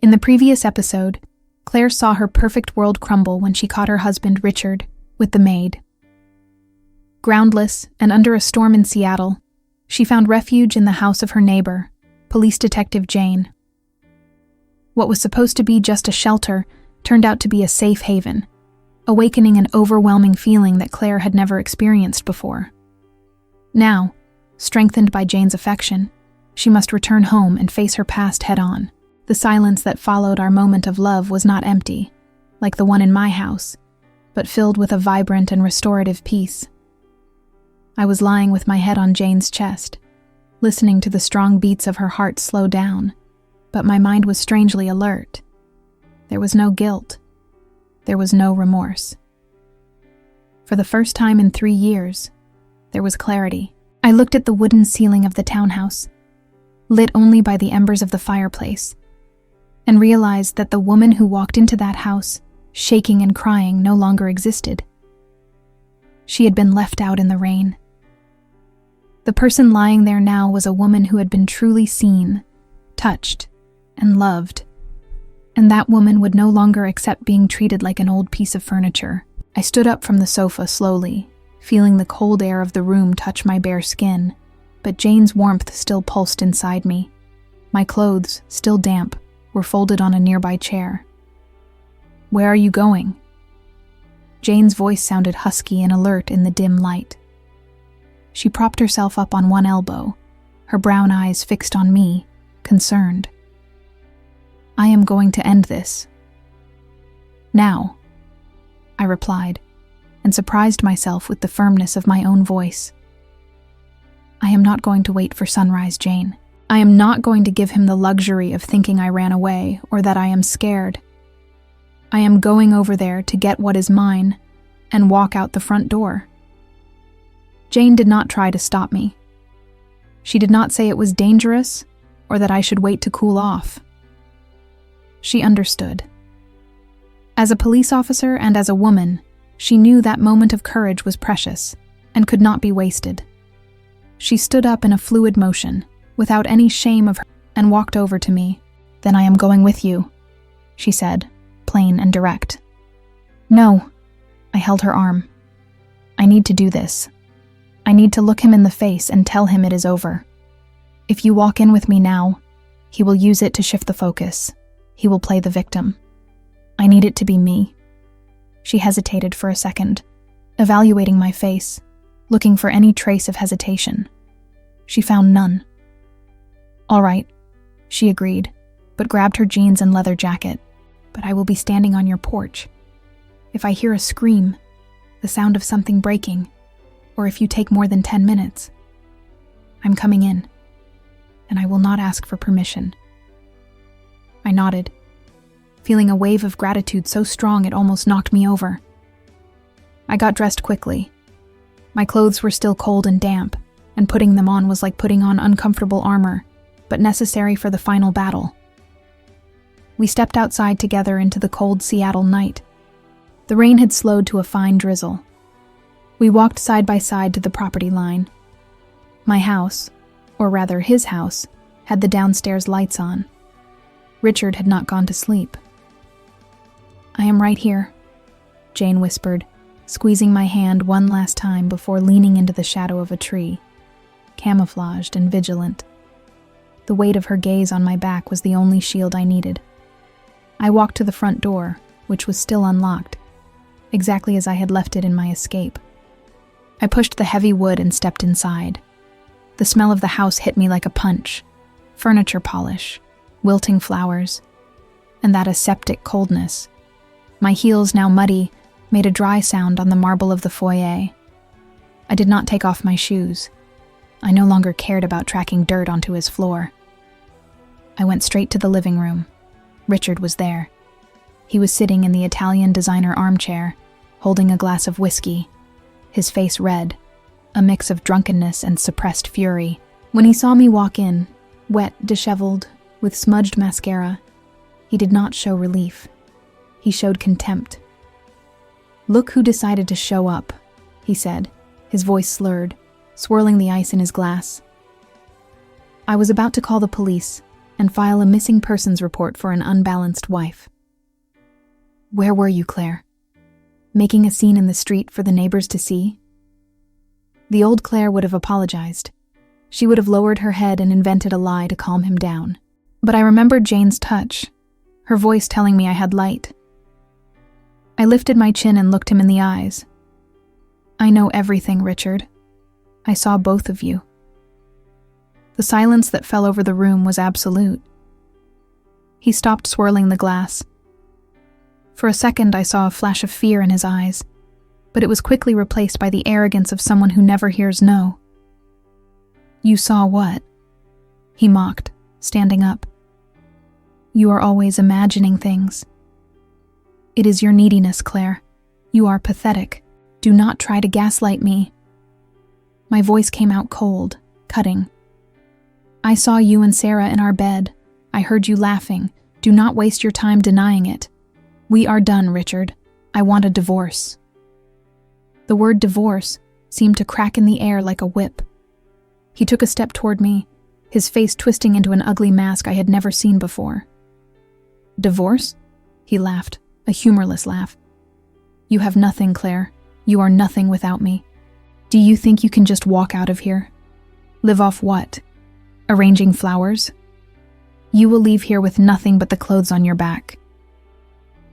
In the previous episode, Claire saw her perfect world crumble when she caught her husband, Richard, with the maid. Groundless and under a storm in Seattle, she found refuge in the house of her neighbor, Police Detective Jane. What was supposed to be just a shelter turned out to be a safe haven, awakening an overwhelming feeling that Claire had never experienced before. Now, strengthened by Jane's affection, she must return home and face her past head-on. The silence that followed our moment of love was not empty, like the one in my house, but filled with a vibrant and restorative peace. I was lying with my head on Jane's chest, listening to the strong beats of her heart slow down, but my mind was strangely alert. There was no guilt. There was no remorse. For the first time in 3 years, there was clarity. I looked at the wooden ceiling of the townhouse, lit only by the embers of the fireplace, and realized that the woman who walked into that house, shaking and crying, no longer existed. She had been left out in the rain. The person lying there now was a woman who had been truly seen, touched, and loved, and that woman would no longer accept being treated like an old piece of furniture. I stood up from the sofa slowly, feeling the cold air of the room touch my bare skin, but Jane's warmth still pulsed inside me. My clothes, still damp, were folded on a nearby chair. "Where are you going?" Jane's voice sounded husky and alert in the dim light. She propped herself up on one elbow, her brown eyes fixed on me, concerned. "I am going to end this. Now," I replied, and surprised myself with the firmness of my own voice. "I am not going to wait for sunrise, Jane. I am not going to give him the luxury of thinking I ran away or that I am scared. I am going over there to get what is mine and walk out the front door." Jane did not try to stop me. She did not say it was dangerous or that I should wait to cool off. She understood. As a police officer and as a woman, she knew that moment of courage was precious and could not be wasted. She stood up in a fluid motion, without any shame of her, and walked over to me. "Then I am going with you," she said, plain and direct. "No," I held her arm. "I need to do this. I need to look him in the face and tell him it is over. If you walk in with me now, he will use it to shift the focus. He will play the victim. I need it to be me." She hesitated for a second, evaluating my face, looking for any trace of hesitation. She found none. "All right," she agreed, but grabbed her jeans and leather jacket. "But I will be standing on your porch. If I hear a scream, the sound of something breaking, or if you take more than 10 minutes, I'm coming in, and I will not ask for permission." I nodded, feeling a wave of gratitude so strong it almost knocked me over. I got dressed quickly. My clothes were still cold and damp, and putting them on was like putting on uncomfortable armor, but necessary for the final battle. We stepped outside together into the cold Seattle night. The rain had slowed to a fine drizzle. We walked side by side to the property line. My house, or rather his house, had the downstairs lights on. Richard had not gone to sleep. "I am right here," Jane whispered, squeezing my hand one last time before leaning into the shadow of a tree, camouflaged and vigilant. The weight of her gaze on my back was the only shield I needed. I walked to the front door, which was still unlocked, exactly as I had left it in my escape. I pushed the heavy wood and stepped inside. The smell of the house hit me like a punch. Furniture polish, wilting flowers, and that aseptic coldness. My heels, now muddy, made a dry sound on the marble of the foyer. I did not take off my shoes. I no longer cared about tracking dirt onto his floor. I went straight to the living room. Richard was there. He was sitting in the Italian designer armchair, holding a glass of whiskey, his face red, a mix of drunkenness and suppressed fury. When he saw me walk in, wet, disheveled, with smudged mascara, he did not show relief. He showed contempt. "Look who decided to show up," he said, his voice slurred, swirling the ice in his glass. I was about to call the police, and file a missing persons report for an unbalanced wife. Where were you, Claire? Making a scene in the street for the neighbors to see? The old Claire would have apologized. She would have lowered her head and invented a lie to calm him down. But I remembered Jane's touch, her voice telling me I had light. I lifted my chin and looked him in the eyes. I know everything, Richard. I saw both of you. The silence that fell over the room was absolute. He stopped swirling the glass. For a second, I saw a flash of fear in his eyes, but it was quickly replaced by the arrogance of someone who never hears no. You saw what? He mocked, standing up. You are always imagining things. It is your neediness, Claire. You are pathetic. Do not try to gaslight me. My voice came out cold, cutting. I saw you and Sarah in our bed. I heard you laughing. Do not waste your time denying it. We are done, Richard. I want a divorce. The word divorce seemed to crack in the air like a whip. He took a step toward me, his face twisting into an ugly mask I had never seen before. Divorce? He laughed, a humorless laugh. You have nothing, Claire. You are nothing without me. Do you think you can just walk out of here? Live off what? Arranging flowers? You will leave here with nothing but the clothes on your back.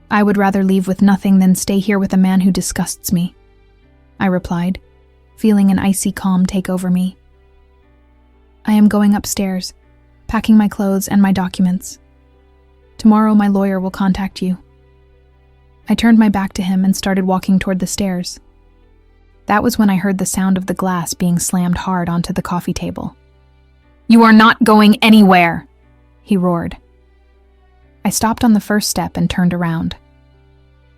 I would rather leave with nothing than stay here with a man who disgusts me, I replied, feeling an icy calm take over me. I am going upstairs, packing my clothes and my documents. Tomorrow my lawyer will contact you. I turned my back to him and started walking toward the stairs. That was when I heard the sound of the glass being slammed hard onto the coffee table. You are not going anywhere, he roared. I stopped on the first step and turned around.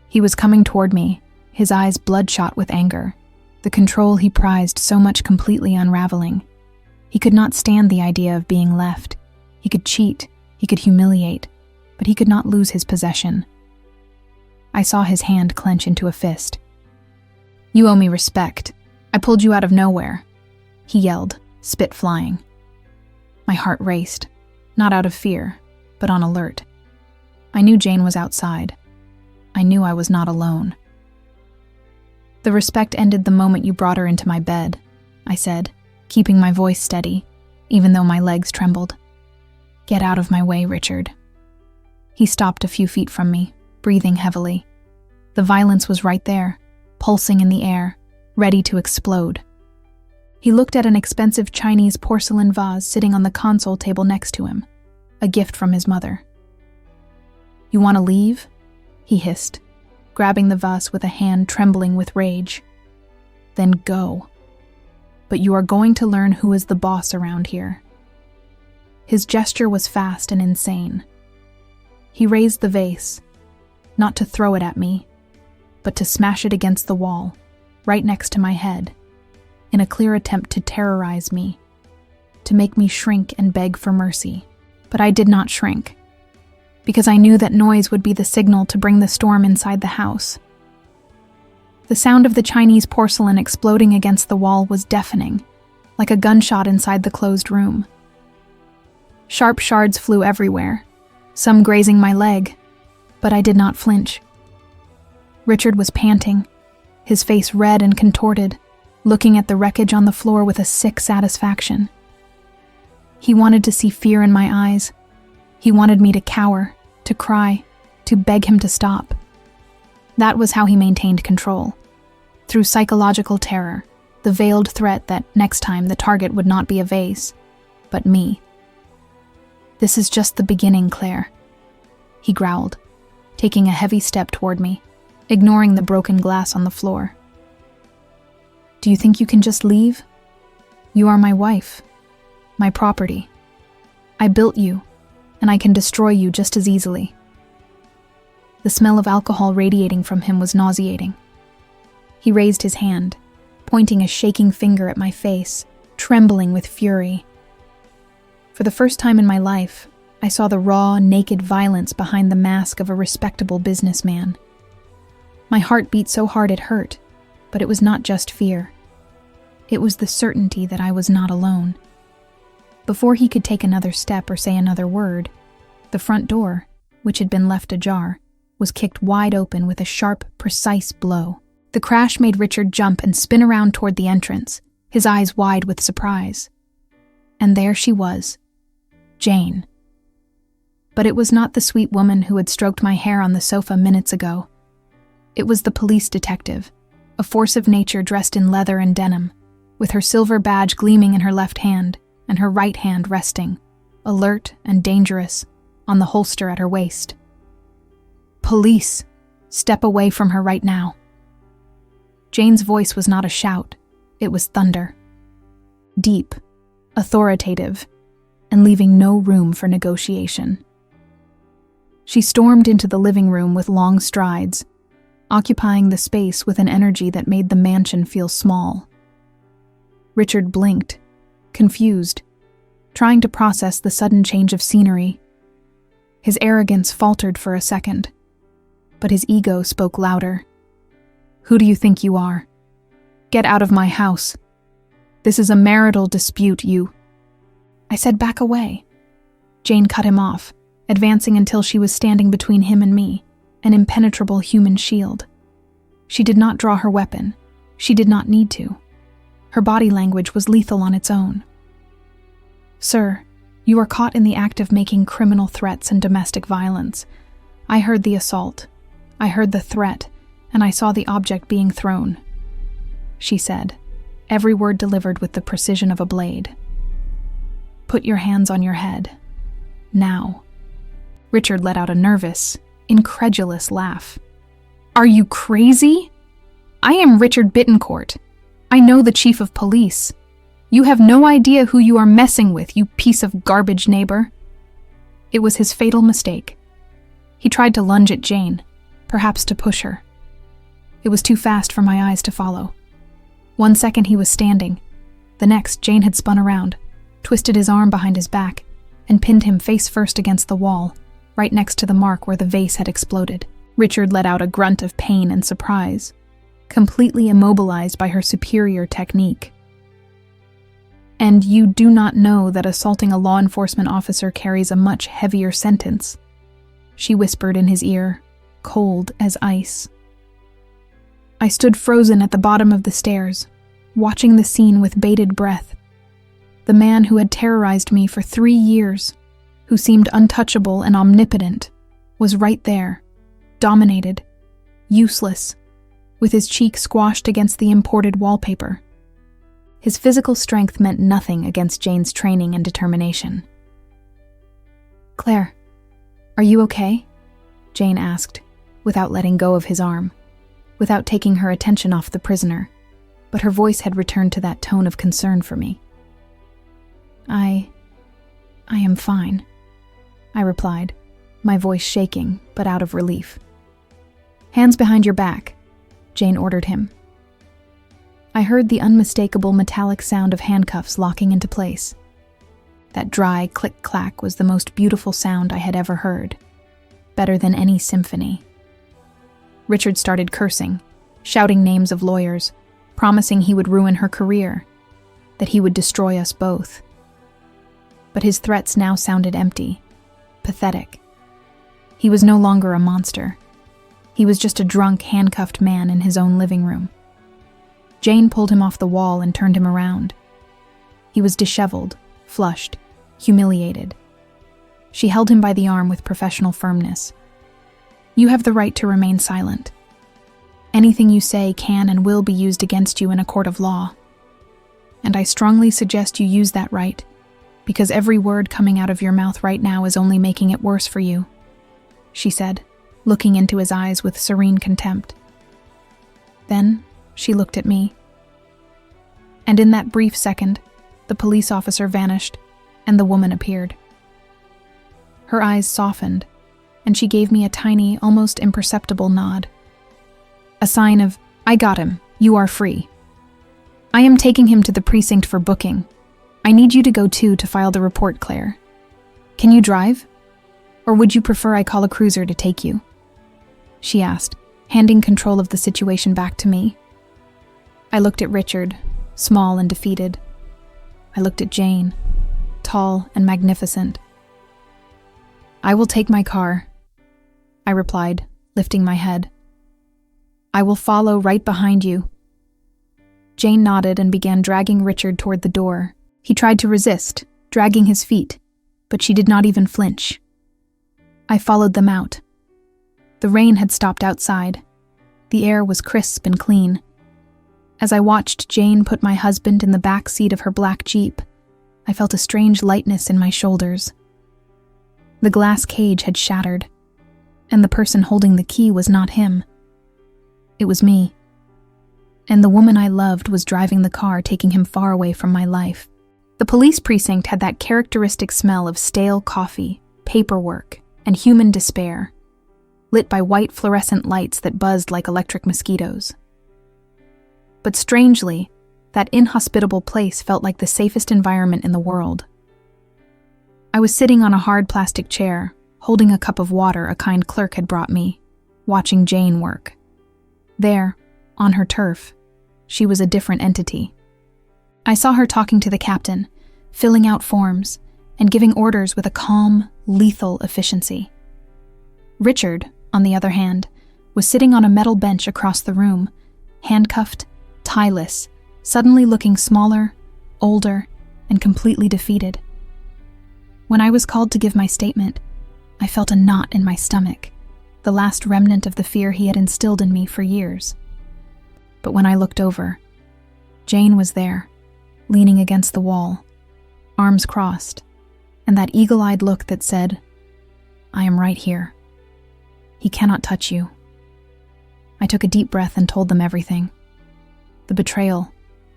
He was coming toward me, his eyes bloodshot with anger, the control he prized so much completely unraveling. He could not stand the idea of being left. He could cheat, he could humiliate, but he could not lose his possession. I saw his hand clench into a fist. You owe me respect. I pulled you out of nowhere, he yelled, spit flying. My heart raced, not out of fear, but on alert. I knew Jane was outside. I knew I was not alone. The respect ended the moment you brought her into my bed, I said, keeping my voice steady, even though my legs trembled. Get out of my way, Richard. He stopped a few feet from me, breathing heavily. The violence was right there, pulsing in the air, ready to explode. He looked at an expensive Chinese porcelain vase sitting on the console table next to him, a gift from his mother. You want to leave? He hissed, grabbing the vase with a hand trembling with rage. Then go. But you are going to learn who is the boss around here. His gesture was fast and insane. He raised the vase, not to throw it at me, but to smash it against the wall, right next to my head, in a clear attempt to terrorize me, to make me shrink and beg for mercy. But I did not shrink, because I knew that noise would be the signal to bring the storm inside the house. The sound of the Chinese porcelain exploding against the wall was deafening, like a gunshot inside the closed room. Sharp shards flew everywhere, some grazing my leg, but I did not flinch. Richard was panting, his face red and contorted, looking at the wreckage on the floor with a sick satisfaction. He wanted to see fear in my eyes. He wanted me to cower, to cry, to beg him to stop. That was how he maintained control. Through psychological terror, the veiled threat that next time the target would not be a vase, but me. This is just the beginning, Claire, he growled, taking a heavy step toward me, ignoring the broken glass on the floor. Do you think you can just leave? You are my wife, my property. I built you, and I can destroy you just as easily. The smell of alcohol radiating from him was nauseating. He raised his hand, pointing a shaking finger at my face, trembling with fury. For the first time in my life, I saw the raw, naked violence behind the mask of a respectable businessman. My heart beat so hard it hurt, but it was not just fear. It was the certainty that I was not alone. Before he could take another step or say another word, the front door, which had been left ajar, was kicked wide open with a sharp, precise blow. The crash made Richard jump and spin around toward the entrance, his eyes wide with surprise. And there she was, Jane. But it was not the sweet woman who had stroked my hair on the sofa minutes ago. It was the police detective, a force of nature dressed in leather and denim, with her silver badge gleaming in her left hand and her right hand resting, alert and dangerous, on the holster at her waist. Police, step away from her right now. Jane's voice was not a shout, it was thunder. Deep, authoritative, and leaving no room for negotiation. She stormed into the living room with long strides, occupying the space with an energy that made the mansion feel small. Richard blinked, confused, trying to process the sudden change of scenery. His arrogance faltered for a second, but his ego spoke louder. Who do you think you are? Get out of my house. This is a marital dispute, you. I said back away. Jane cut him off, advancing until she was standing between him and me, an impenetrable human shield. She did not draw her weapon. She did not need to. Her body language was lethal on its own. Sir, you are caught in the act of making criminal threats and domestic violence. I heard the assault. I heard the threat, and I saw the object being thrown, she said, every word delivered with the precision of a blade. Put your hands on your head. Now. Richard let out a nervous, incredulous laugh. Are you crazy? I am Richard Bittencourt. I know the chief of police. You have no idea who you are messing with, you piece of garbage neighbor. It was his fatal mistake. He tried to lunge at Jane, perhaps to push her. It was too fast for my eyes to follow. 1 second he was standing. The next, Jane had spun around, twisted his arm behind his back, and pinned him face first against the wall, right next to the mark where the vase had exploded. Richard let out a grunt of pain and surprise, completely immobilized by her superior technique. And you do not know that assaulting a law enforcement officer carries a much heavier sentence, she whispered in his ear, cold as ice. I stood frozen at the bottom of the stairs, watching the scene with bated breath. The man who had terrorized me for 3 years, who seemed untouchable and omnipotent, was right there, dominated, useless, with his cheek squashed against the imported wallpaper. His physical strength meant nothing against Jane's training and determination. Claire, are you okay? Jane asked, without letting go of his arm, without taking her attention off the prisoner, but her voice had returned to that tone of concern for me. I am fine, I replied, my voice shaking, but out of relief. Hands behind your back, Jane ordered him. I heard the unmistakable metallic sound of handcuffs locking into place. That dry click-clack was the most beautiful sound I had ever heard, better than any symphony. Richard started cursing, shouting names of lawyers, promising he would ruin her career, that he would destroy us both. But his threats now sounded empty, pathetic. He was no longer a monster. He was just a drunk, handcuffed man in his own living room. Jane pulled him off the wall and turned him around. He was disheveled, flushed, humiliated. She held him by the arm with professional firmness. You have the right to remain silent. Anything you say can and will be used against you in a court of law. And I strongly suggest you use that right, because every word coming out of your mouth right now is only making it worse for you, she said, looking into his eyes with serene contempt. Then she looked at me. And in that brief second, the police officer vanished, and the woman appeared. Her eyes softened, and she gave me a tiny, almost imperceptible nod. A sign of, I got him, you are free. I am taking him to the precinct for booking. I need you to go too to file the report, Claire. Can you drive? Or would you prefer I call a cruiser to take you? She asked, handing control of the situation back to me. I looked at Richard, small and defeated. I looked at Jane, tall and magnificent. "I will take my car," I replied, lifting my head. "I will follow right behind you." Jane nodded and began dragging Richard toward the door. He tried to resist, dragging his feet, but she did not even flinch. I followed them out. The rain had stopped outside. The air was crisp and clean. As I watched Jane put my husband in the back seat of her black Jeep, I felt a strange lightness in my shoulders. The glass cage had shattered, and the person holding the key was not him. It was me. And the woman I loved was driving the car, taking him far away from my life. The police precinct had that characteristic smell of stale coffee, paperwork, and human despair, lit by white fluorescent lights that buzzed like electric mosquitoes. But strangely, that inhospitable place felt like the safest environment in the world. I was sitting on a hard plastic chair, holding a cup of water a kind clerk had brought me, watching Jane work. There, on her turf, she was a different entity. I saw her talking to the captain, filling out forms, and giving orders with a calm, lethal efficiency. Richard, on the other hand, was sitting on a metal bench across the room, handcuffed, tieless, suddenly looking smaller, older, and completely defeated. When I was called to give my statement, I felt a knot in my stomach, the last remnant of the fear he had instilled in me for years. But when I looked over, Jane was there, leaning against the wall, arms crossed, and that eagle-eyed look that said, "I am right here. He cannot touch you." I took a deep breath and told them everything. The betrayal,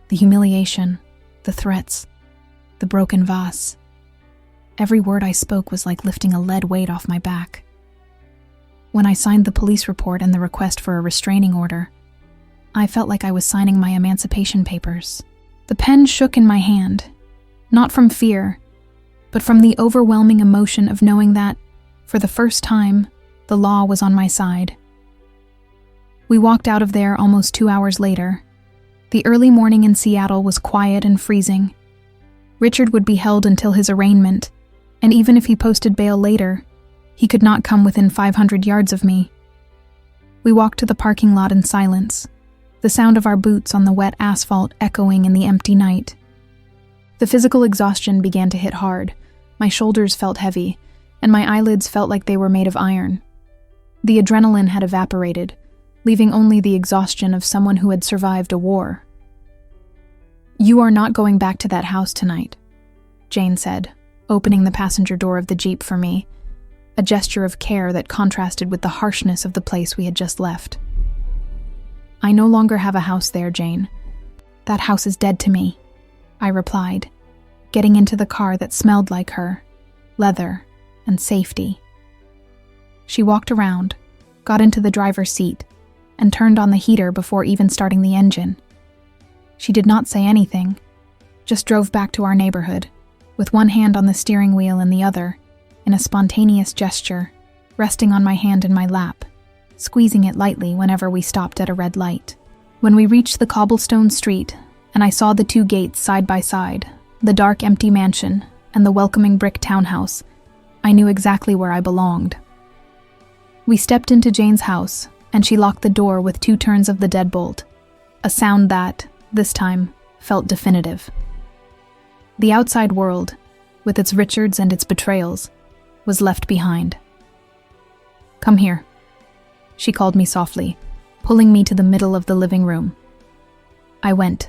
the humiliation, the threats, the broken vase. Every word I spoke was like lifting a lead weight off my back. When I signed the police report and the request for a restraining order, I felt like I was signing my emancipation papers. The pen shook in my hand, not from fear, but from the overwhelming emotion of knowing that, for the first time, the law was on my side. We walked out of there almost 2 hours later. The early morning in Seattle was quiet and freezing. Richard would be held until his arraignment, and even if he posted bail later, he could not come within 500 yards of me. We walked to the parking lot in silence, the sound of our boots on the wet asphalt echoing in the empty night. The physical exhaustion began to hit hard. My shoulders felt heavy, and my eyelids felt like they were made of iron. The adrenaline had evaporated, leaving only the exhaustion of someone who had survived a war. "You are not going back to that house tonight," Jane said, opening the passenger door of the Jeep for me, a gesture of care that contrasted with the harshness of the place we had just left. "I no longer have a house there, Jane. That house is dead to me," I replied, getting into the car that smelled like her, leather, and safety. She walked around, got into the driver's seat, and turned on the heater before even starting the engine. She did not say anything, just drove back to our neighborhood, with one hand on the steering wheel and the other, in a spontaneous gesture, resting on my hand in my lap, squeezing it lightly whenever we stopped at a red light. When we reached the cobblestone street, and I saw the two gates side by side, the dark empty mansion and the welcoming brick townhouse, I knew exactly where I belonged. We stepped into Jane's house, and she locked the door with 2 turns of the deadbolt, a sound that, this time, felt definitive. The outside world, with its Richards and its betrayals, was left behind. "Come here," she called me softly, pulling me to the middle of the living room. I went,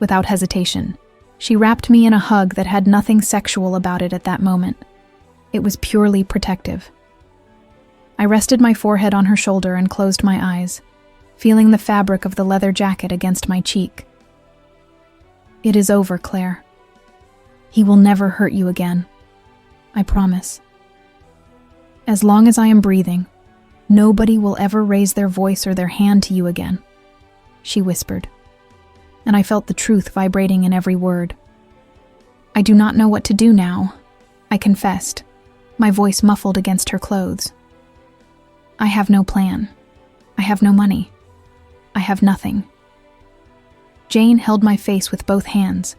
without hesitation. She wrapped me in a hug that had nothing sexual about it at that moment. It was purely protective. I rested my forehead on her shoulder and closed my eyes, feeling the fabric of the leather jacket against my cheek. "It is over, Claire. He will never hurt you again. I promise. As long as I am breathing, nobody will ever raise their voice or their hand to you again," she whispered, and I felt the truth vibrating in every word. "I do not know what to do now," I confessed, my voice muffled against her clothes. "I have no plan. I have no money. I have nothing." Jane held my face with both hands,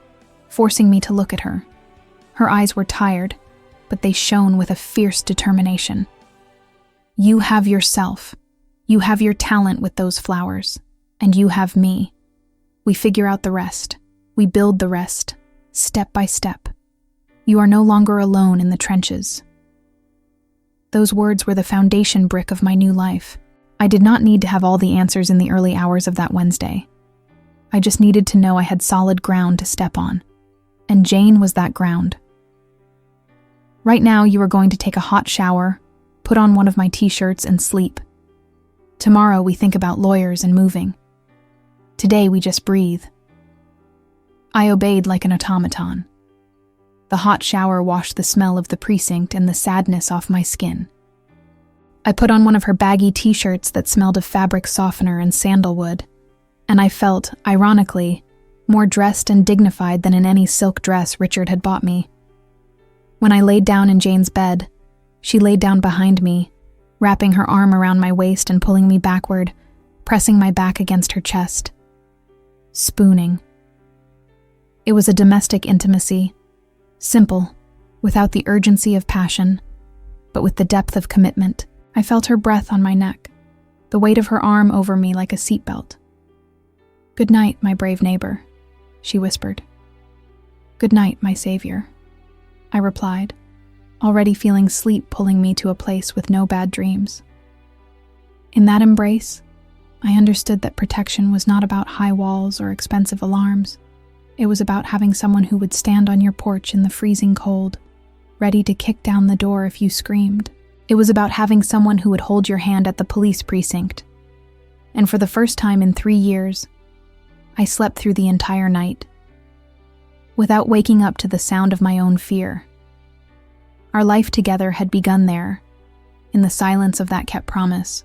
forcing me to look at her. Her eyes were tired, but they shone with a fierce determination. "You have yourself. You have your talent with those flowers. And you have me. We figure out the rest. We build the rest, step by step. You are no longer alone in the trenches." Those words were the foundation brick of my new life. I did not need to have all the answers in the early hours of that Wednesday. I just needed to know I had solid ground to step on. And Jane was that ground. "Right now, you are going to take a hot shower, put on one of my t-shirts, and sleep. Tomorrow, we think about lawyers and moving. Today, we just breathe." I obeyed like an automaton. The hot shower washed the smell of the precinct and the sadness off my skin. I put on one of her baggy t-shirts that smelled of fabric softener and sandalwood, and I felt, ironically, more dressed and dignified than in any silk dress Richard had bought me. When I laid down in Jane's bed, she laid down behind me, wrapping her arm around my waist and pulling me backward, pressing my back against her chest. Spooning. It was a domestic intimacy, simple, without the urgency of passion, but with the depth of commitment. I felt her breath on my neck, the weight of her arm over me like a seatbelt. "Good night, my brave neighbor," she whispered. "Good night, my savior," I replied, already feeling sleep pulling me to a place with no bad dreams. In that embrace, I understood that protection was not about high walls or expensive alarms. It was about having someone who would stand on your porch in the freezing cold, ready to kick down the door if you screamed. It was about having someone who would hold your hand at the police precinct. And for the first time in 3 years, I slept through the entire night, without waking up to the sound of my own fear. Our life together had begun there, in the silence of that kept promise.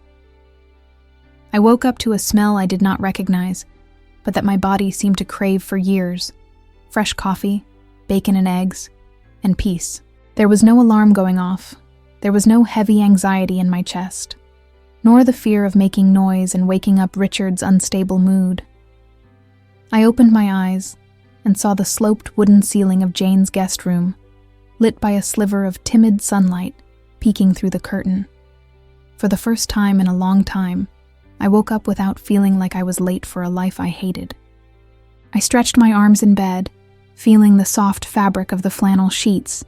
I woke up to a smell I did not recognize, but that my body seemed to crave for years: fresh coffee, bacon and eggs, and peace. There was no alarm going off. There was no heavy anxiety in my chest, nor the fear of making noise and waking up Richard's unstable mood. I opened my eyes and saw the sloped wooden ceiling of Jane's guest room, lit by a sliver of timid sunlight peeking through the curtain. For the first time in a long time, I woke up without feeling like I was late for a life I hated. I stretched my arms in bed, feeling the soft fabric of the flannel sheets,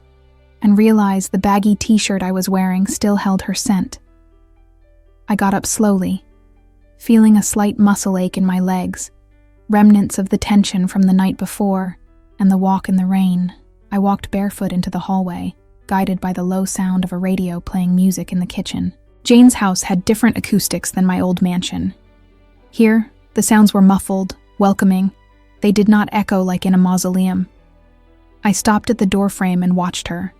and realized the baggy t-shirt I was wearing still held her scent. I got up slowly, feeling a slight muscle ache in my legs, remnants of the tension from the night before and the walk in the rain. I walked barefoot into the hallway, guided by the low sound of a radio playing music in the kitchen. Jane's house had different acoustics than my old mansion. Here, the sounds were muffled, welcoming. They did not echo like in a mausoleum. I stopped at the doorframe and watched her.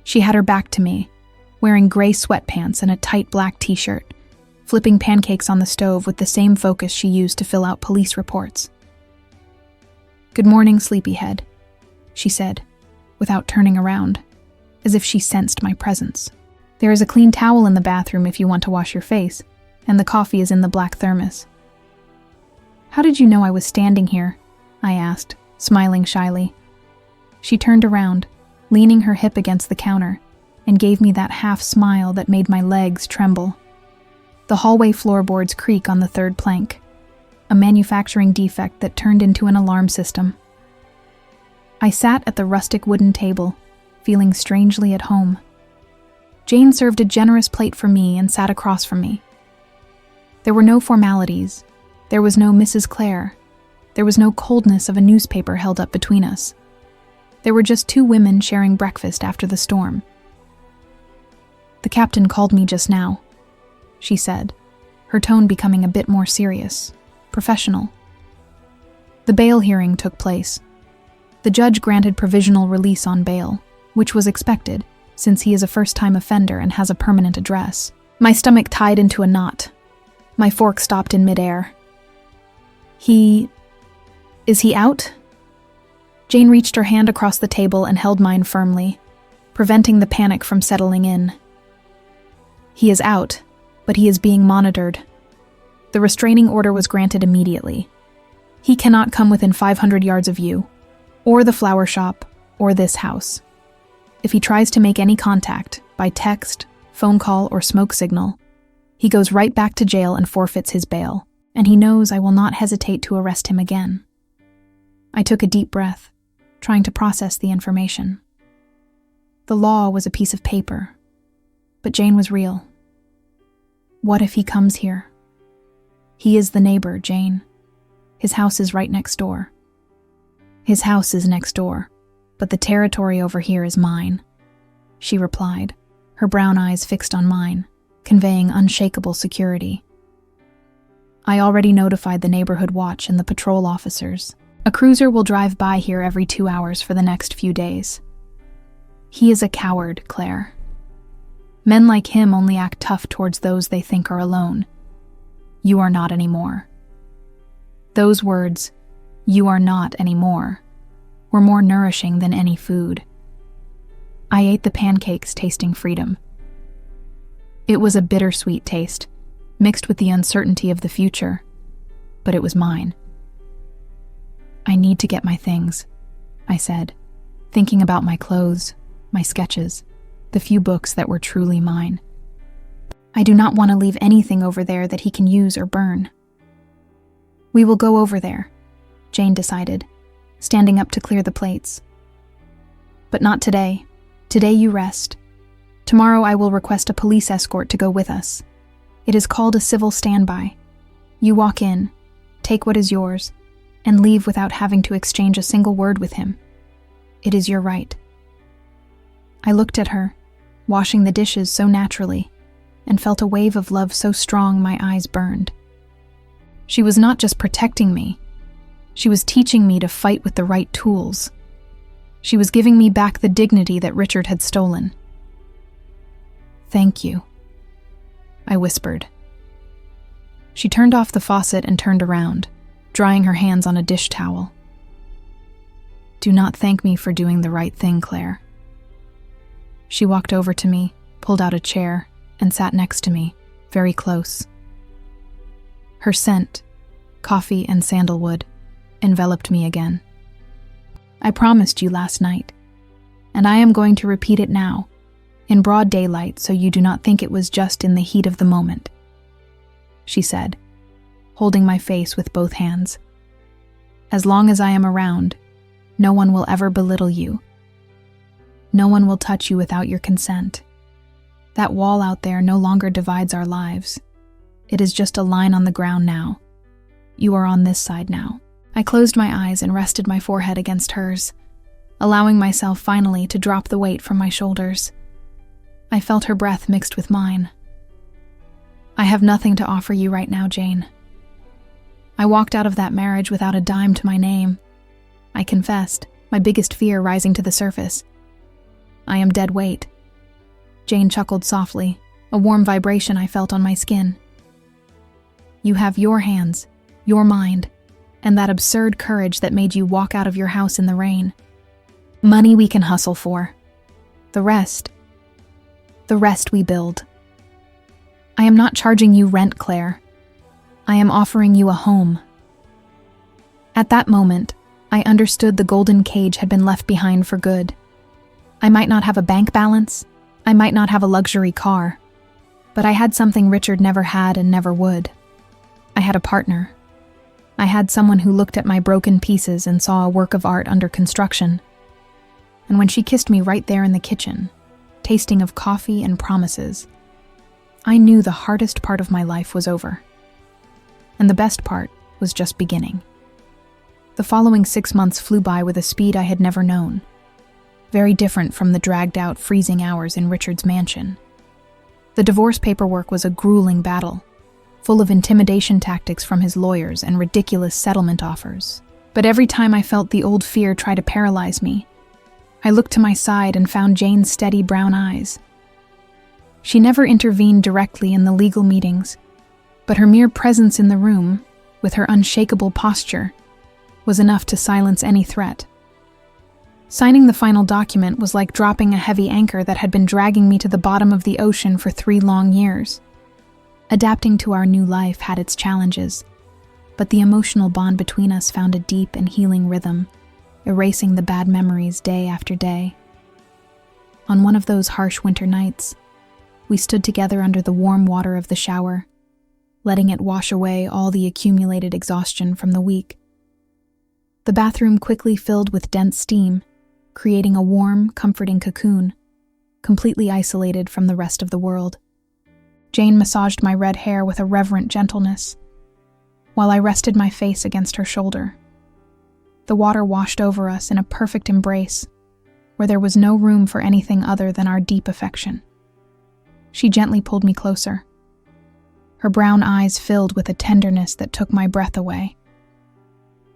She had her back to me, wearing gray sweatpants and a tight black t-shirt, flipping pancakes on the stove with the same focus she used to fill out police reports. "Good morning, sleepyhead," she said, without turning around, as if she sensed my presence. "There is a clean towel in the bathroom if you want to wash your face, and the coffee is in the black thermos." "How did you know I was standing here?" I asked, smiling shyly. She turned around, leaning her hip against the counter, and gave me that half smile that made my legs tremble. The hallway floorboards creak on the third plank, a manufacturing defect that turned into an alarm system. I sat at the rustic wooden table, feeling strangely at home. Jane served a generous plate for me and sat across from me. There were no formalities. There was no Mrs. Clare. There was no coldness of a newspaper held up between us. There were just two women sharing breakfast after the storm. "The captain called me just now," she said, her tone becoming a bit more serious, professional. The bail hearing took place. The judge granted provisional release on bail, which was expected, since he is a first-time offender and has a permanent address. My stomach tied into a knot. My fork stopped in midair. Is he out?" Jane reached her hand across the table and held mine firmly, preventing the panic from settling in. "He is out, but he is being monitored. The restraining order was granted immediately. He cannot come within 500 yards of you, or the flower shop, or this house. If he tries to make any contact, by text, phone call, or smoke signal, he goes right back to jail and forfeits his bail, and he knows I will not hesitate to arrest him again. I took a deep breath, trying to process the information. The law was a piece of paper, but Jane was real. What if he comes here? He is the neighbor, Jane. His house is right next door. His house is next door, but the territory over here is mine, she replied, her brown eyes fixed on mine, conveying unshakable security. I already notified the neighborhood watch and the patrol officers. A cruiser will drive by here every 2 hours for the next few days. He is a coward, Claire. Men like him only act tough towards those they think are alone. You are not anymore. Those words, "you are not anymore," were more nourishing than any food. I ate the pancakes, tasting freedom. It was a bittersweet taste, mixed with the uncertainty of the future, but it was mine. I need to get my things, I said, thinking about my clothes, my sketches, the few books that were truly mine. I do not want to leave anything over there that he can use or burn. We will go over there, Jane decided, standing up to clear the plates. But not today. Today you rest. Tomorrow I will request a police escort to go with us. It is called a civil standby. You walk in, take what is yours, and leave without having to exchange a single word with him. It is your right. I looked at her, washing the dishes so naturally, and felt a wave of love so strong my eyes burned. She was not just protecting me. She was teaching me to fight with the right tools. She was giving me back the dignity that Richard had stolen. "Thank you," I whispered. She turned off the faucet and turned around, drying her hands on a dish towel. "Do not thank me for doing the right thing, Claire." She walked over to me, pulled out a chair, and sat next to me, very close. Her scent, coffee and sandalwood, enveloped me again. "I promised you last night, and I am going to repeat it now, in broad daylight, so you do not think it was just in the heat of the moment," she said, holding my face with both hands. "As long as I am around, no one will ever belittle you. No one will touch you without your consent. That wall out there no longer divides our lives. It is just a line on the ground now. You are on this side now." I closed my eyes and rested my forehead against hers, allowing myself finally to drop the weight from my shoulders. I felt her breath mixed with mine. "I have nothing to offer you right now, Jane. I walked out of that marriage without a dime to my name. I confessed, my biggest fear rising to the surface. I am dead weight." Jane chuckled softly, a warm vibration I felt on my skin. "You have your hands, your mind, and that absurd courage that made you walk out of your house in the rain. Money we can hustle for. The rest we build. I am not charging you rent, Claire. I am offering you a home." At that moment, I understood the golden cage had been left behind for good. I might not have a bank balance, I might not have a luxury car, but I had something Richard never had and never would. I had a partner. I had someone who looked at my broken pieces and saw a work of art under construction. And when she kissed me right there in the kitchen, tasting of coffee and promises, I knew the hardest part of my life was over. And the best part was just beginning. The following 6 months flew by with a speed I had never known, very different from the dragged-out, freezing hours in Richard's mansion. The divorce paperwork was a grueling battle, full of intimidation tactics from his lawyers and ridiculous settlement offers. But every time I felt the old fear try to paralyze me, I looked to my side and found Jane's steady brown eyes. She never intervened directly in the legal meetings, but her mere presence in the room, with her unshakable posture, was enough to silence any threat. Signing the final document was like dropping a heavy anchor that had been dragging me to the bottom of the ocean for 3 long years. Adapting to our new life had its challenges, but the emotional bond between us found a deep and healing rhythm. erasing the bad memories day after day. On one of those harsh winter nights, we stood together under the warm water of the shower, letting it wash away all the accumulated exhaustion from the week. The bathroom quickly filled with dense steam, creating a warm, comforting cocoon, completely isolated from the rest of the world. Jane massaged my red hair with a reverent gentleness, while I rested my face against her shoulder. The water washed over us in a perfect embrace, where there was no room for anything other than our deep affection. She gently pulled me closer. Her brown eyes filled with a tenderness that took my breath away.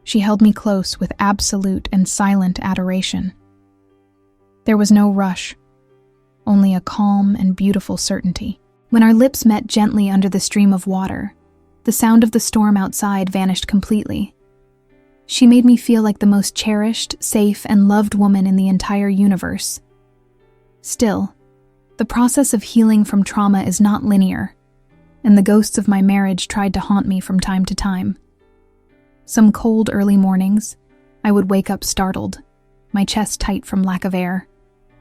She held me close with absolute and silent adoration. There was no rush, only a calm and beautiful certainty. When our lips met gently under the stream of water, the sound of the storm outside vanished completely. She made me feel like the most cherished, safe, and loved woman in the entire universe. Still, the process of healing from trauma is not linear, and the ghosts of my marriage tried to haunt me from time to time. Some cold early mornings, I would wake up startled, my chest tight from lack of air,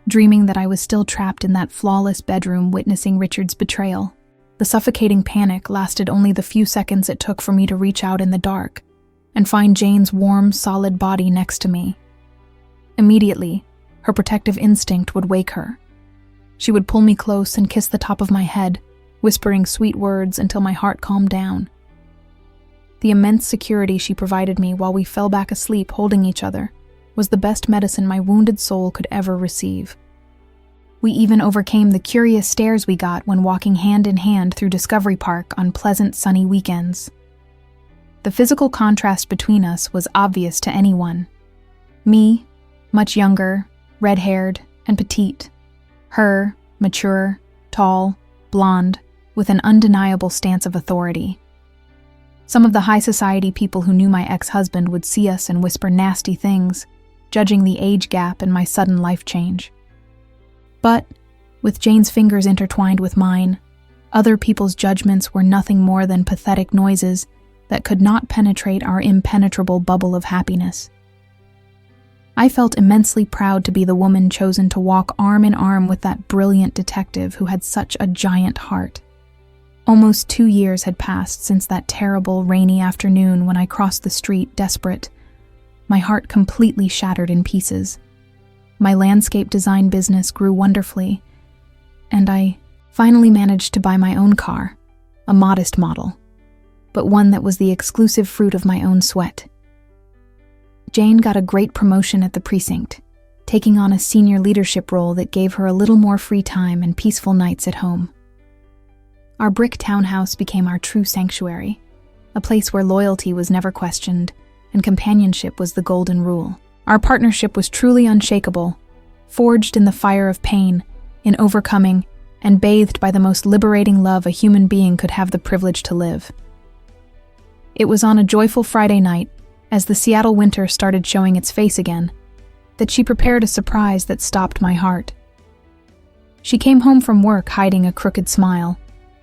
dreaming that I was still trapped in that flawless bedroom witnessing Richard's betrayal. The suffocating panic lasted only the few seconds it took for me to reach out in the dark and find Jane's warm, solid body next to me. Immediately, her protective instinct would wake her. She would pull me close and kiss the top of my head, whispering sweet words until my heart calmed down. The immense security she provided me while we fell back asleep holding each other was the best medicine my wounded soul could ever receive. We even overcame the curious stares we got when walking hand in hand through Discovery Park on pleasant sunny weekends. The physical contrast between us was obvious to anyone. Me, much younger, red-haired, and petite. Her, mature, tall, blonde, with an undeniable stance of authority. Some of the high society people who knew my ex-husband would see us and whisper nasty things, judging the age gap and my sudden life change. But, with Jane's fingers intertwined with mine, other people's judgments were nothing more than pathetic noises that could not penetrate our impenetrable bubble of happiness. I felt immensely proud to be the woman chosen to walk arm in arm with that brilliant detective who had such a giant heart. Almost 2 years had passed since that terrible, rainy afternoon when I crossed the street desperate, my heart completely shattered in pieces. My landscape design business grew wonderfully, and I finally managed to buy my own car, a modest model, but one that was the exclusive fruit of my own sweat. Jane got a great promotion at the precinct, taking on a senior leadership role that gave her a little more free time and peaceful nights at home. Our brick townhouse became our true sanctuary, a place where loyalty was never questioned and companionship was the golden rule. Our partnership was truly unshakable, forged in the fire of pain, in overcoming, and bathed by the most liberating love a human being could have the privilege to live. It was on a joyful Friday night, as the Seattle winter started showing its face again, that she prepared a surprise that stopped my heart. She came home from work hiding a crooked smile,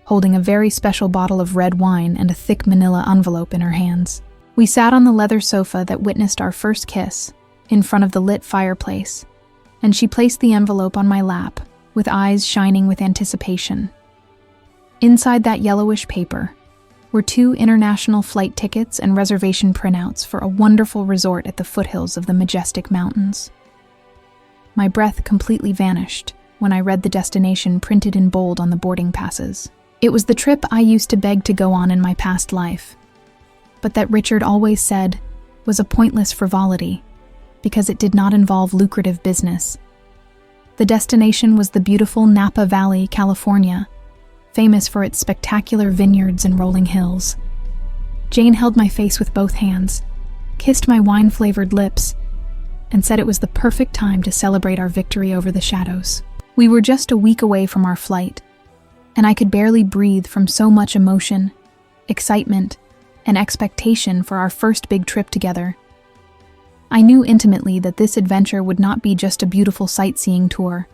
holding a very special bottle of red wine and a thick manila envelope in her hands. We sat on the leather sofa that witnessed our first kiss, in front of the lit fireplace, and she placed the envelope on my lap, with eyes shining with anticipation. Inside that yellowish paper were 2 international flight tickets and reservation printouts for a wonderful resort at the foothills of the majestic mountains. My breath completely vanished when I read the destination printed in bold on the boarding passes. It was the trip I used to beg to go on in my past life, but that Richard always said was a pointless frivolity because it did not involve lucrative business. The destination was the beautiful Napa Valley, California, famous for its spectacular vineyards and rolling hills. Jane held my face with both hands, kissed my wine-flavored lips, and said it was the perfect time to celebrate our victory over the shadows. We were just a week away from our flight, and I could barely breathe from so much emotion, excitement, and expectation for our first big trip together. I knew intimately that this adventure would not be just a beautiful sightseeing tour,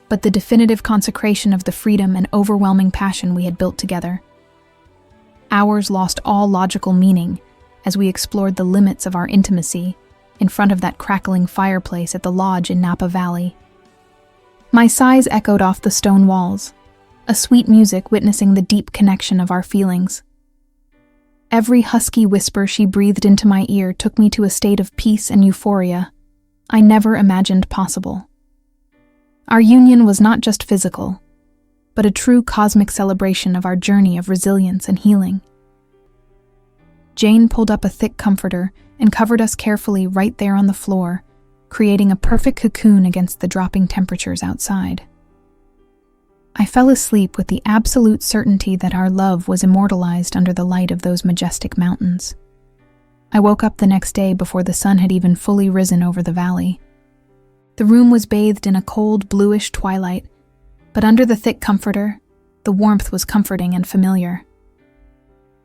but the definitive consecration of the freedom and overwhelming passion we had built together. Hours lost all logical meaning as we explored the limits of our intimacy in front of that crackling fireplace at the lodge in Napa Valley. My sighs echoed off the stone walls, a sweet music witnessing the deep connection of our feelings. Every husky whisper she breathed into my ear took me to a state of peace and euphoria I never imagined possible. Our union was not just physical, but a true cosmic celebration of our journey of resilience and healing. Jane pulled up a thick comforter and covered us carefully right there on the floor, creating a perfect cocoon against the dropping temperatures outside. I fell asleep with the absolute certainty that our love was immortalized under the light of those majestic mountains. I woke up the next day before the sun had even fully risen over the valley. The room was bathed in a cold, bluish twilight, but under the thick comforter, the warmth was comforting and familiar.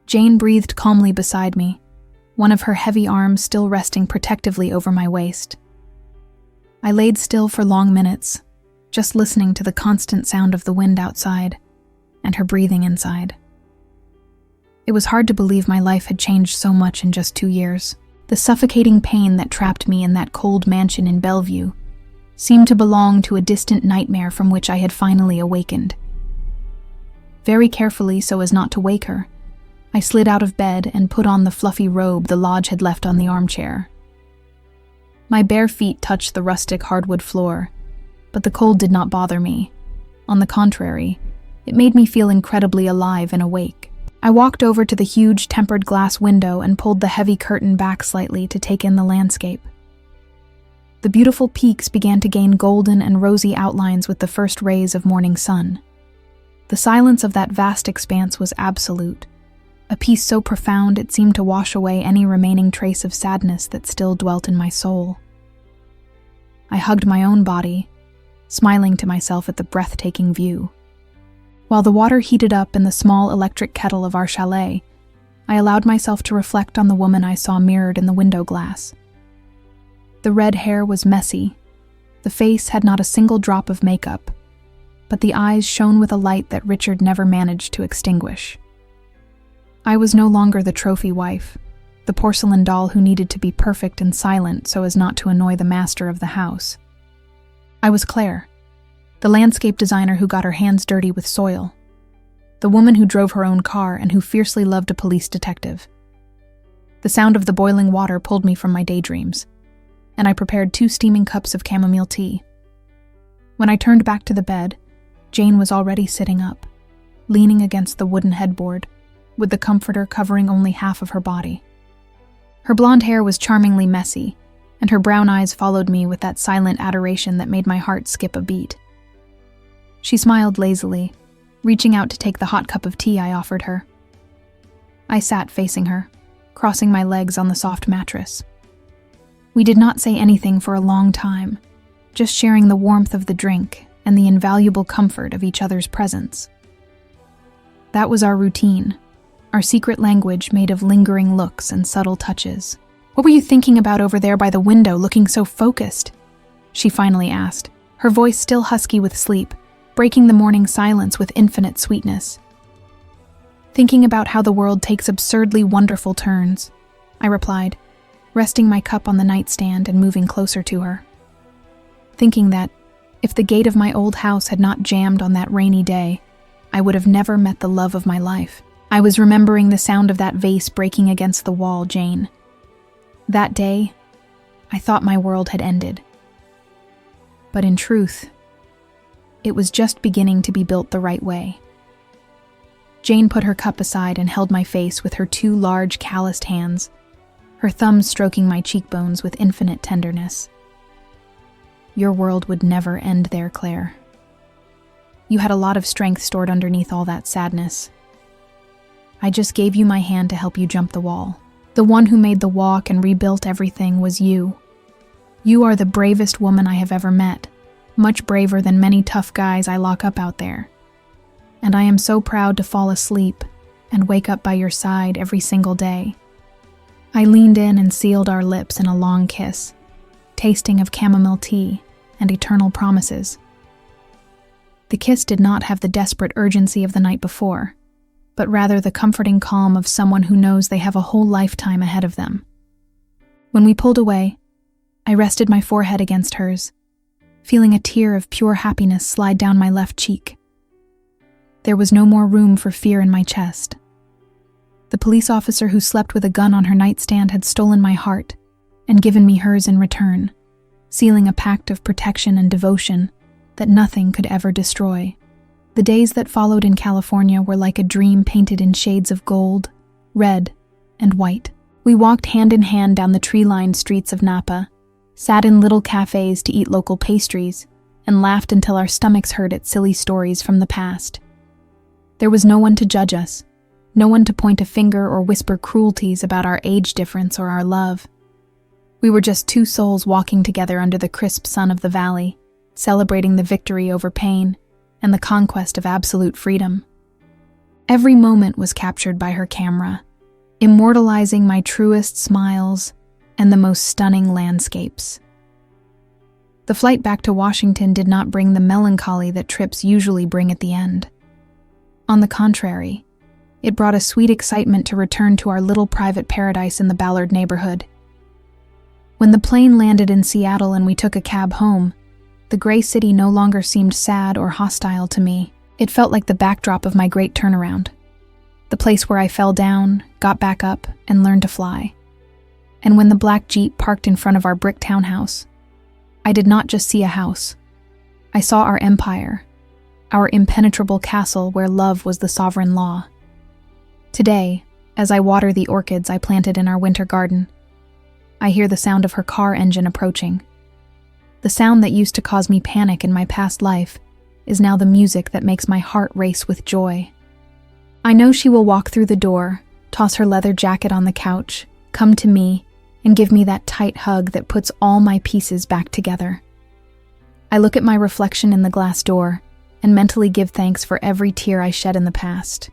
Jane breathed calmly beside me, one of her heavy arms still resting protectively over my waist. I laid still for long minutes, just listening to the constant sound of the wind outside and her breathing inside. It was hard to believe my life had changed so much in just 2 years. The suffocating pain that trapped me in that cold mansion in Bellevue seemed to belong to a distant nightmare from which I had finally awakened. Very carefully, so as not to wake her, I slid out of bed and put on the fluffy robe the lodge had left on the armchair. My bare feet touched the rustic hardwood floor, but the cold did not bother me. On the contrary, it made me feel incredibly alive and awake. I walked over to the huge tempered glass window and pulled the heavy curtain back slightly to take in the landscape. The beautiful peaks began to gain golden and rosy outlines with the first rays of morning sun. The silence of that vast expanse was absolute, a peace so profound it seemed to wash away any remaining trace of sadness that still dwelt in my soul. I hugged my own body, smiling to myself at the breathtaking view. While the water heated up in the small electric kettle of our chalet, I allowed myself to reflect on the woman I saw mirrored in the window glass. The red hair was messy, the face had not a single drop of makeup, but the eyes shone with a light that Richard never managed to extinguish. I was no longer the trophy wife, the porcelain doll who needed to be perfect and silent so as not to annoy the master of the house. I was Claire, the landscape designer who got her hands dirty with soil, the woman who drove her own car and who fiercely loved a police detective. The sound of the boiling water pulled me from my daydreams, and I prepared 2 steaming cups of chamomile tea. When I turned back to the bed, Jane was already sitting up, leaning against the wooden headboard, with the comforter covering only half of her body. Her blonde hair was charmingly messy, and her brown eyes followed me with that silent adoration that made my heart skip a beat. She smiled lazily, reaching out to take the hot cup of tea I offered her. I sat facing her, crossing my legs on the soft mattress. We did not say anything for a long time, just sharing the warmth of the drink and the invaluable comfort of each other's presence. That was our routine, our secret language made of lingering looks and subtle touches. "What were you thinking about over there by the window, looking so focused?" she finally asked, her voice still husky with sleep, breaking the morning silence with infinite sweetness. "Thinking about how the world takes absurdly wonderful turns," I replied, resting my cup on the nightstand and moving closer to her. Thinking that, if the gate of my old house had not jammed on that rainy day, I would have never met the love of my life. I was remembering the sound of that vase breaking against the wall, Jane. That day, I thought my world had ended. But in truth, it was just beginning to be built the right way. Jane put her cup aside and held my face with her 2 large, calloused hands, her thumbs stroking my cheekbones with infinite tenderness. "Your world would never end there, Claire. You had a lot of strength stored underneath all that sadness. I just gave you my hand to help you jump the wall. The one who made the walk and rebuilt everything was you. You are the bravest woman I have ever met, much braver than many tough guys I lock up out there. And I am so proud to fall asleep and wake up by your side every single day." I leaned in and sealed our lips in a long kiss, tasting of chamomile tea and eternal promises. The kiss did not have the desperate urgency of the night before, but rather the comforting calm of someone who knows they have a whole lifetime ahead of them. When we pulled away, I rested my forehead against hers, feeling a tear of pure happiness slide down my left cheek. There was no more room for fear in my chest. The police officer who slept with a gun on her nightstand had stolen my heart and given me hers in return, sealing a pact of protection and devotion that nothing could ever destroy. The days that followed in California were like a dream painted in shades of gold, red, and white. We walked hand in hand down the tree-lined streets of Napa, sat in little cafes to eat local pastries, and laughed until our stomachs hurt at silly stories from the past. There was no one to judge us, no one to point a finger or whisper cruelties about our age difference or our love. We were just two souls walking together under the crisp sun of the valley, celebrating the victory over pain and the conquest of absolute freedom. Every moment was captured by her camera, immortalizing my truest smiles and the most stunning landscapes. The flight back to Washington did not bring the melancholy that trips usually bring at the end. On the contrary, it brought a sweet excitement to return to our little private paradise in the Ballard neighborhood. When the plane landed in Seattle and we took a cab home, the gray city no longer seemed sad or hostile to me. It felt like the backdrop of my great turnaround, the place where I fell down, got back up, and learned to fly. And when the black Jeep parked in front of our brick townhouse, I did not just see a house. I saw our empire, our impenetrable castle where love was the sovereign law. Today, as I water the orchids I planted in our winter garden, I hear the sound of her car engine approaching. The sound that used to cause me panic in my past life is now the music that makes my heart race with joy. I know she will walk through the door, toss her leather jacket on the couch, come to me, and give me that tight hug that puts all my pieces back together. I look at my reflection in the glass door and mentally give thanks for every tear I shed in the past.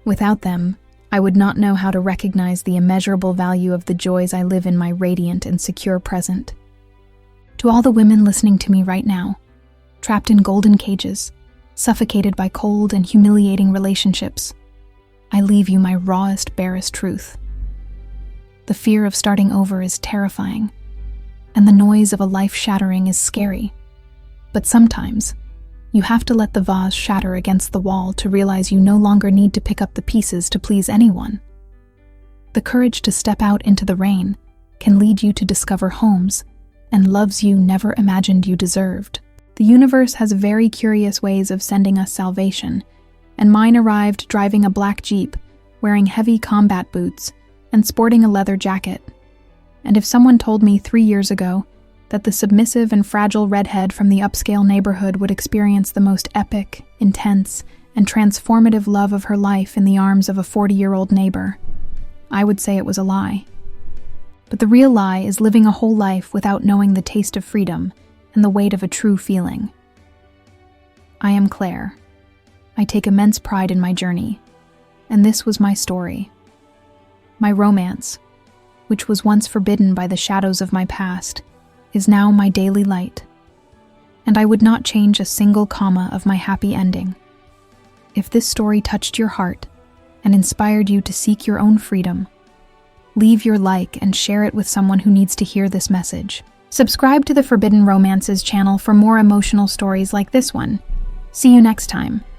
Without them, I would not know how to recognize the immeasurable value of the joys I live in my radiant and secure present. To all the women listening to me right now, trapped in golden cages, suffocated by cold and humiliating relationships, I leave you my rawest, barest truth. The fear of starting over is terrifying, and the noise of a life shattering is scary. But sometimes, you have to let the vase shatter against the wall to realize you no longer need to pick up the pieces to please anyone. The courage to step out into the rain can lead you to discover homes and loves you never imagined you deserved. The universe has very curious ways of sending us salvation, and mine arrived driving a black Jeep, wearing heavy combat boots, and sporting a leather jacket. And if someone told me 3 years ago that the submissive and fragile redhead from the upscale neighborhood would experience the most epic, intense, and transformative love of her life in the arms of a 40-year-old neighbor, I would say it was a lie. But the real lie is living a whole life without knowing the taste of freedom and the weight of a true feeling. I am Claire. I take immense pride in my journey, and this was my story. My romance, which was once forbidden by the shadows of my past, is now my daily light, and I would not change a single comma of my happy ending. If this story touched your heart and inspired you to seek your own freedom, leave your like and share it with someone who needs to hear this message. Subscribe to the Forbidden Romances channel for more emotional stories like this one. See you next time.